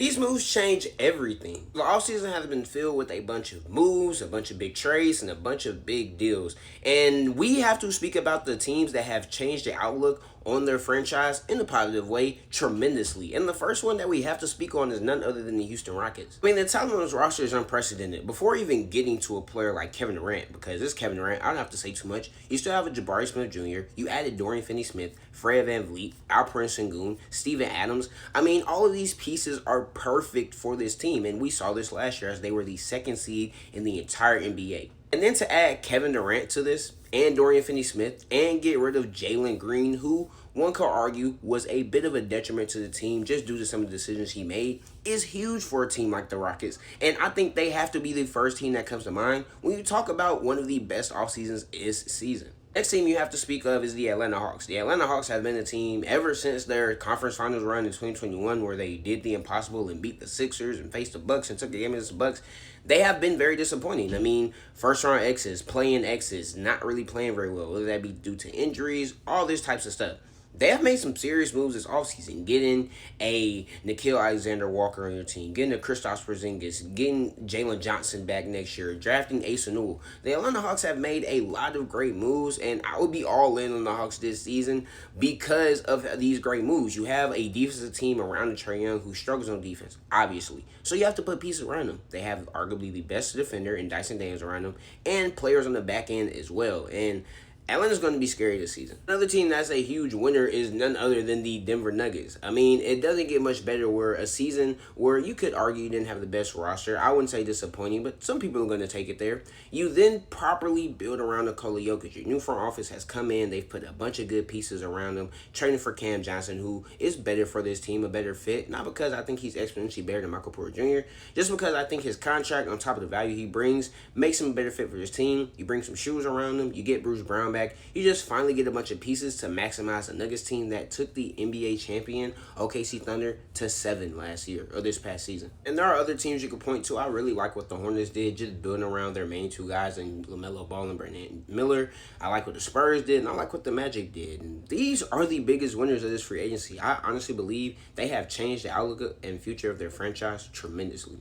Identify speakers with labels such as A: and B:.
A: These moves change everything. The offseason has been filled with a bunch of moves, a bunch of big trades, and a bunch of big deals. And we have to speak about the teams that have changed the outlook on their franchise in a positive way tremendously. And the first one that we have to speak on is none other than the Houston Rockets. I mean, the talent on this roster is unprecedented. Before even getting to a player like Kevin Durant, because this Kevin Durant, I don't have to say too much. You still have a Jabari Smith Jr., you added Dorian Finney-Smith, Fred VanVleet, Alperen Sengun, Steven Adams. I mean, all of these pieces are perfect for this team, and we saw this last year as they were the second seed in the entire NBA. And then to add Kevin Durant to this, and Dorian Finney-Smith, and get rid of Jalen Green, who one could argue was a bit of a detriment to the team just due to some of the decisions he made, is huge for a team like the Rockets. And I think they have to be the first team that comes to mind when you talk about one of the best off seasons this season. Next team you have to speak of is the Atlanta Hawks. The Atlanta Hawks have been a team ever since their conference finals run in 2021 where they did the impossible and beat the Sixers and faced the Bucks and took the game against the Bucks. They have been very disappointing. I mean, first round exits, playing exits, not really playing very well. Whether that be due to injuries, all this types of stuff. They have made some serious moves this offseason, getting a Nickeil Alexander-Walker on your team, getting a Kristaps Porzingis, getting Jalen Johnson back next year, drafting Asa Newell. The Atlanta Hawks have made a lot of great moves, and I would be all in on the Hawks this season because of these great moves. You have a defensive team around Trae Young who struggles on defense, obviously. So you have to put pieces around them. They have arguably the best defender in Dyson Daniels around them, and players on the back end as well. And Atlanta's going to be scary this season. Another team that's a huge winner is none other than the Denver Nuggets. I mean, it doesn't get much better where a season where you could argue you didn't have the best roster. I wouldn't say disappointing, but some people are going to take it there. You then properly build around Nikola Jokic. Your new front office has come in. They've put a bunch of good pieces around them, trading for Cam Johnson, who is better for this team, a better fit. Not because I think he's exponentially better than Michael Porter Jr., just because I think his contract on top of the value he brings makes him a better fit for this team. You bring some shoes around him. You get Bruce Brown back. You just finally get a bunch of pieces to maximize the Nuggets team that took the NBA champion OKC Thunder to 7 last year, or this past season. And there are other teams you could point to. I really like what the Hornets did, just building around their main two guys in LaMelo Ball and Brandon Miller. I like what the Spurs did, and I like what the Magic did. And these are the biggest winners of this free agency. I honestly believe they have changed the outlook and future of their franchise tremendously.